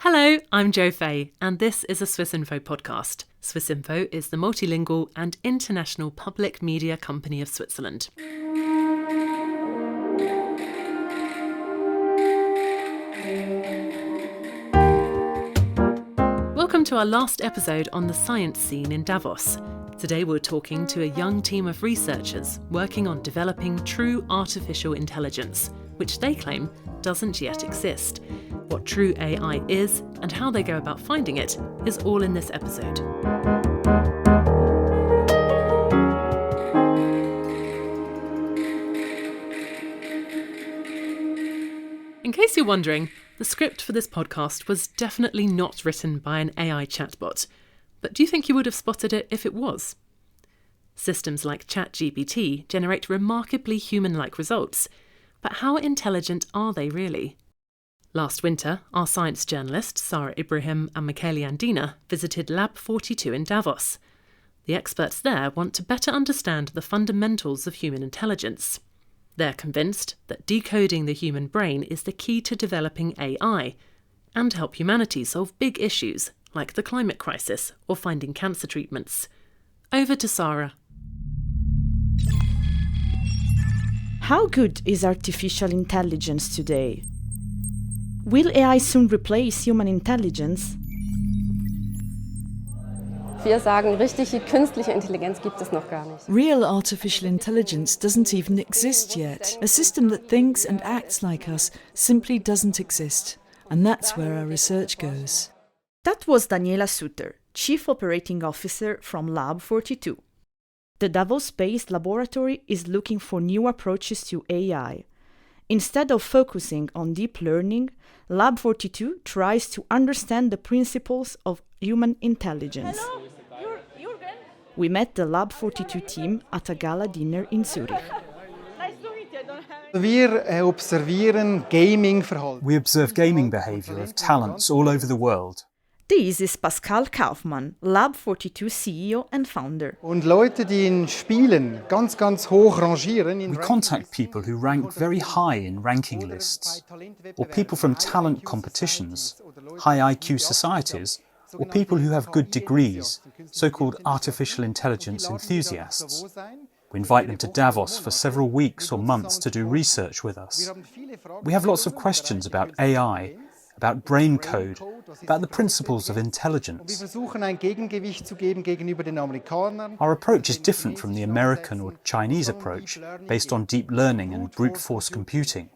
Hello, I'm Jo Fay, and this is a SwissInfo podcast. SwissInfo is the multilingual and international public media company of Switzerland. Welcome to our last episode on the science scene in Davos. Today we're talking to a young team of researchers working on developing true artificial intelligence, which they claim doesn't yet exist. What true AI is and how they go about finding it is all in this episode. In case you're wondering, the script for this podcast was definitely not written by an AI chatbot. But do you think you would have spotted it if it was? Systems like ChatGPT generate remarkably human-like results. But how intelligent are they really? Last winter, our science journalists Sarah Ibrahim and Michele Andina visited Lab 42 in Davos. The experts there want to better understand the fundamentals of human intelligence. They're convinced that decoding the human brain is the key to developing AI and help humanity solve big issues like the climate crisis or finding cancer treatments. Over to Sarah. How good is artificial intelligence today? Will AI soon replace human intelligence? Wir sagen, richtige künstliche Intelligenz gibt es noch gar nicht. Real artificial intelligence doesn't even exist yet. A system that thinks and acts like us simply doesn't exist. And that's where our research goes. That was Daniela Suter, Chief Operating Officer from Lab 42. The Davos-based laboratory is looking for new approaches to AI. Instead of focusing on deep learning, Lab 42 tries to understand the principles of human intelligence. Hello, Jürgen. We met the Lab 42 team at a gala dinner in Zurich. Nice to meet you. Wir observieren Gaming-Verhalten. We observe gaming behaviour of talents all over the world. This is Pascal Kaufmann, Lab 42 CEO and founder. Und Leute, die in Spielen ganz hoch rangieren. We contact people who rank very high in ranking lists, or people from talent competitions, high IQ societies, or people who have good degrees, so-called artificial intelligence enthusiasts. We invite them to Davos for several weeks or months to do research with us. We have lots of questions about AI, about brain code, about the principles of intelligence. Our approach is different from the American or Chinese approach, based on deep learning and brute force computing.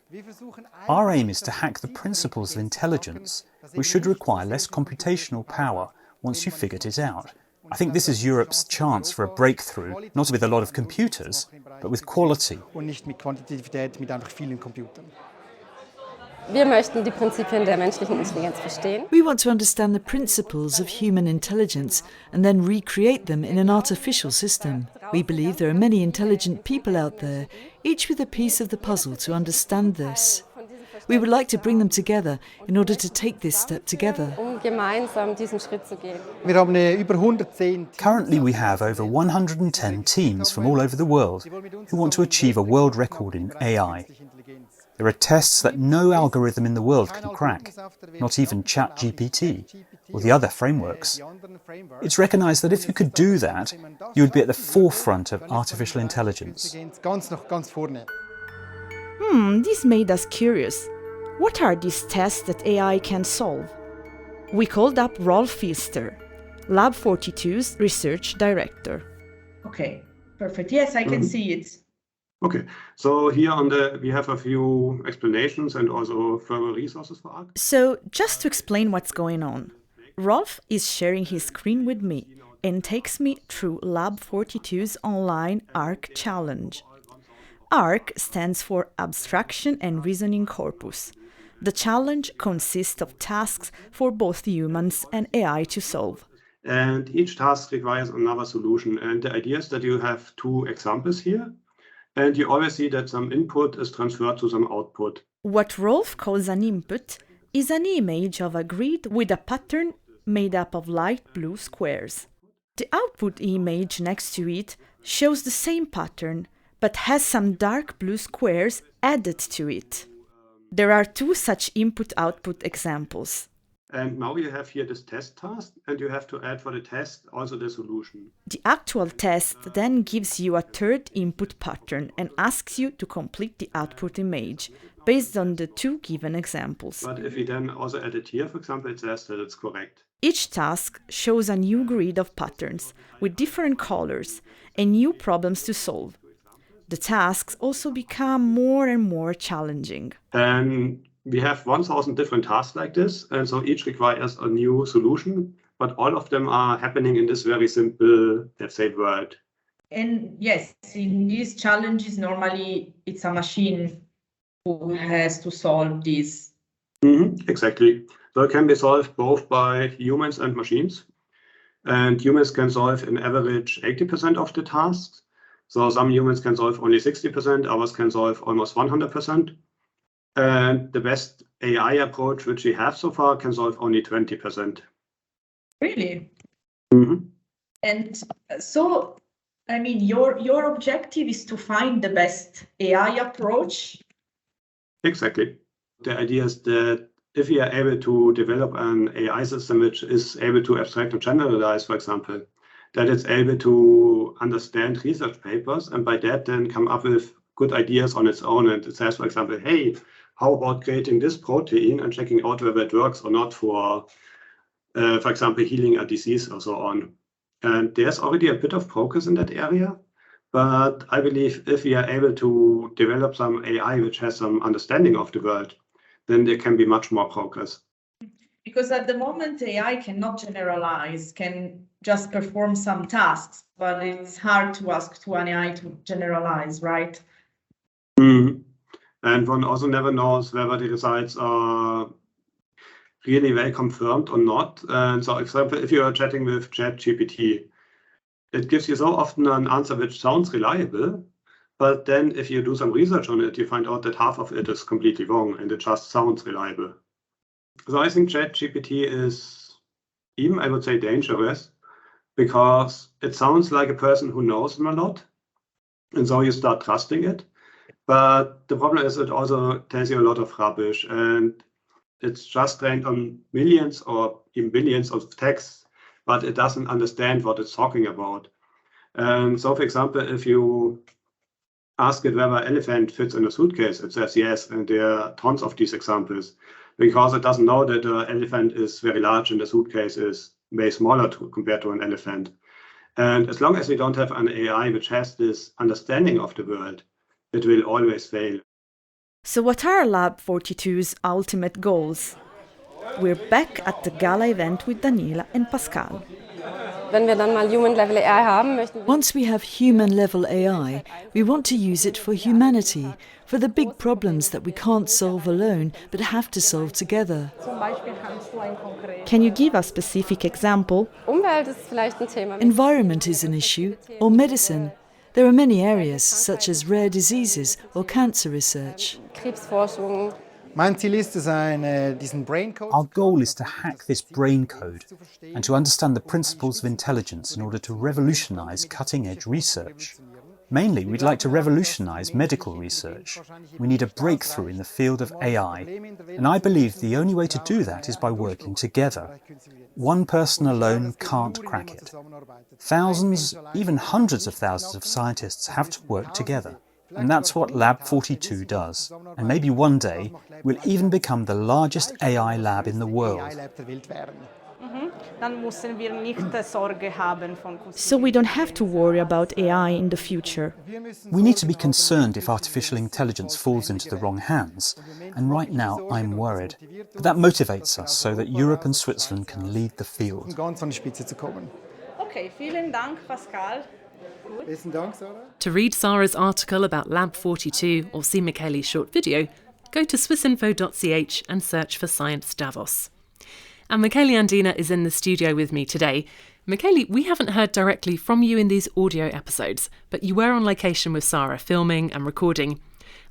Our aim is to hack the principles of intelligence, which should require less computational power once you've figured it out. I think this is Europe's chance for a breakthrough, not with a lot of computers, but with quality. Wir möchten die Prinzipien der menschlichen Intelligenz verstehen. We want to understand the principles of human intelligence and then recreate them in an artificial system. We believe there are many intelligent people out there, each with a piece of the puzzle to understand this. We would like to bring them together in order to take this step together. Gemeinsam diesen Schritt zu gehen. Currently we have over 110 teams from all over the world who want to achieve a world record in AI. There are tests that no algorithm in the world can crack, not even ChatGPT or the other frameworks. It's recognised that if you could do that, you would be at the forefront of artificial intelligence. This made us curious. What are these tests that AI can solve? We called up Rolf Filster, Lab 42's research director. Okay, perfect. Yes, I can see it. Okay, so here we have a few explanations and also further resources for ARC. So, just to explain what's going on, Rolf is sharing his screen with me and takes me through Lab 42's online ARC challenge. ARC stands for Abstraction and Reasoning Corpus. The challenge consists of tasks for both humans and AI to solve. And each task requires another solution. And the idea is that you have two examples here. And you always see that some input is transferred to some output. What Rolf calls an input is an image of a grid with a pattern made up of light blue squares. The output image next to it shows the same pattern, but has some dark blue squares added to it. There are two such input-output examples. And now you have here this test task, and you have to add for the test also the solution. The actual test then gives you a third input pattern and asks you to complete the output image based on the two given examples. But if we then also add it here, for example, it says that it's correct. Each task shows a new grid of patterns with different colors and new problems to solve. The tasks also become more and more challenging. And we have 1,000 different tasks like this, and so each requires a new solution, but all of them are happening in this very simple, let's say, world. And yes, in these challenges, normally it's a machine who has to solve these. Exactly. So it can be solved both by humans and machines. And humans can solve in average 80% of the tasks. So some humans can solve only 60%, others can solve almost 100%. And the best AI approach which we have so far can solve only 20%. Really? Mm-hmm. And so, I mean, your objective is to find the best AI approach? Exactly. The idea is that if we are able to develop an AI system which is able to abstract and generalize, for example, that it's able to understand research papers and by that then come up with good ideas on its own. And it says, for example, hey, how about creating this protein and checking out whether it works or not for example, healing a disease or so on. And there's already a bit of progress in that area. But I believe if we are able to develop some AI which has some understanding of the world, then there can be much more progress. Because at the moment, AI cannot generalize, can just perform some tasks, but it's hard to ask to an AI to generalize, right? And one also never knows whether the results are really well confirmed or not. And so, for example, if you are chatting with ChatGPT, it gives you so often an answer which sounds reliable, but then if you do some research on it, you find out that half of it is completely wrong and it just sounds reliable. So I think ChatGPT is even, I would say, dangerous because it sounds like a person who knows a lot. And so you start trusting it. But the problem is it also tells you a lot of rubbish and it's just trained on millions or even billions of texts, but it doesn't understand what it's talking about. And so, for example, if you ask it whether elephant fits in a suitcase, it says yes, and there are tons of these examples because it doesn't know that the elephant is very large and the suitcase is way smaller compared to an elephant. And as long as we don't have an AI which has this understanding of the world, it will always fail. So what are Lab 42's ultimate goals? We're back at the gala event with Daniela and Pascal. Wenn wir dann mal Human-Level AI haben, möchten wir... Once we have human-level AI, we want to use it for humanity, for the big problems that we can't solve alone but have to solve together. Can you give a specific example? Umwelt ist vielleicht ein Thema. Environment is an issue, or medicine. There are many areas, such as rare diseases or cancer research. Krebsforschung. Mein Ziel ist es, diesen brain code. Our goal is to hack this brain code and to understand the principles of intelligence in order to revolutionize cutting-edge research. Mainly, we'd like to revolutionize medical research. We need a breakthrough in the field of AI, and I believe the only way to do that is by working together. One person alone can't crack it. Thousands, even hundreds of thousands of scientists have to work together. And that's what Lab 42 does. And maybe one day we'll even become the largest AI lab in the world. So we don't have to worry about AI in the future. We need to be concerned if artificial intelligence falls into the wrong hands. And right now I'm worried. But that motivates us so that Europe and Switzerland can lead the field. Okay, vielen Dank, Pascal. To read Sarah's article about Lab 42 or see Michele's short video, go to swissinfo.ch and search for Science Davos. And Michele Andina is in the studio with me today. Michele, we haven't heard directly from you in these audio episodes, but you were on location with Sarah, filming and recording.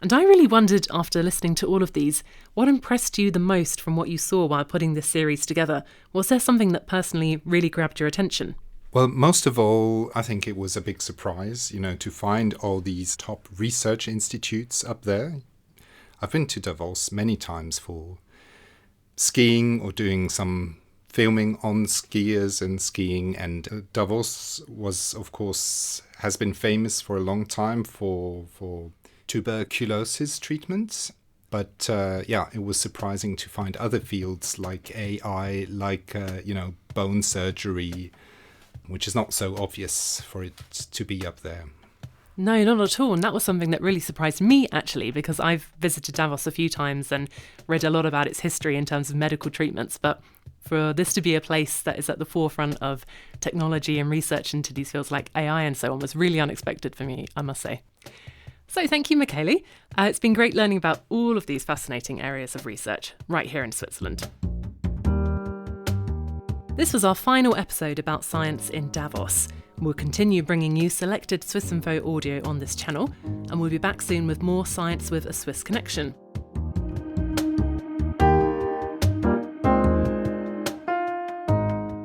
And I really wondered, after listening to all of these, what impressed you the most from what you saw while putting this series together? Was there something that personally really grabbed your attention? Well, most of all, I think it was a big surprise, to find all these top research institutes up there. I've been to Davos many times for skiing or doing some filming on skiers and skiing. And Davos has been famous for a long time for tuberculosis treatments. But it was surprising to find other fields like AI, like, bone surgery, which is not so obvious for it to be up there. No, not at all. And that was something that really surprised me, actually, because I've visited Davos a few times and read a lot about its history in terms of medical treatments. But for this to be a place that is at the forefront of technology and research into these fields like AI and so on was really unexpected for me, I must say. So thank you, Michele. It's been great learning about all of these fascinating areas of research right here in Switzerland. This was our final episode about science in Davos. We'll continue bringing you selected SwissInfo audio on this channel, and we'll be back soon with more science with a Swiss connection.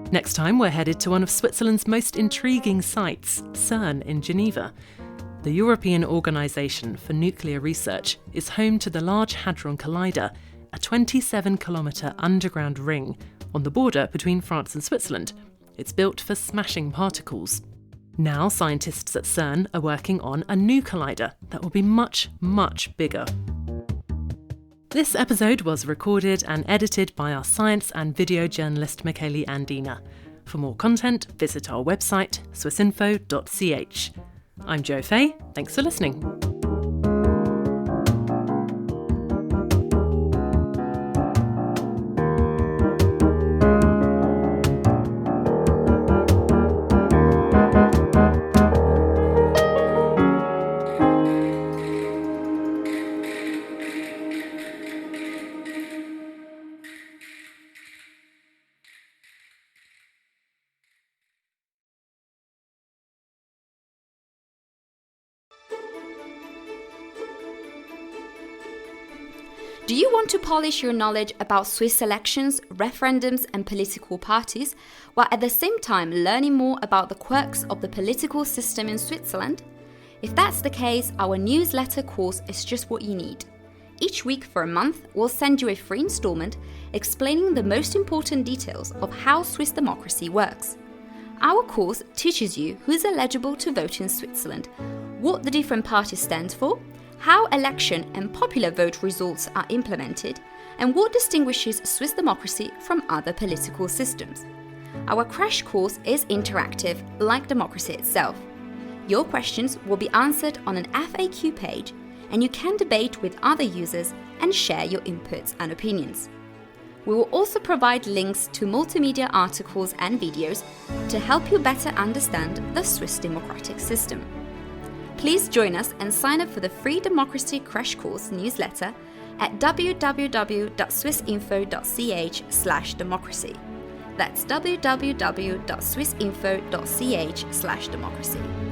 Next time, we're headed to one of Switzerland's most intriguing sites, CERN in Geneva. The European Organisation for Nuclear Research is home to the Large Hadron Collider, a 27-kilometre underground ring on the border between France and Switzerland. It's built for smashing particles. Now scientists at CERN are working on a new collider that will be much, much bigger. This episode was recorded and edited by our science and video journalist Michele Andina. For more content, visit our website, swissinfo.ch. I'm Jo Fay. Thanks for listening. Do you want to polish your knowledge about Swiss elections, referendums and political parties, while at the same time learning more about the quirks of the political system in Switzerland? If that's the case, our newsletter course is just what you need. Each week for a month, we'll send you a free installment explaining the most important details of how Swiss democracy works. Our course teaches you who is eligible to vote in Switzerland, what the different parties stand for, how election and popular vote results are implemented, and what distinguishes Swiss democracy from other political systems. Our crash course is interactive, like democracy itself. Your questions will be answered on an FAQ page, and you can debate with other users and share your inputs and opinions. We will also provide links to multimedia articles and videos to help you better understand the Swiss democratic system. Please join us and sign up for the free Democracy Crash Course newsletter at www.swissinfo.ch/democracy. That's www.swissinfo.ch/democracy.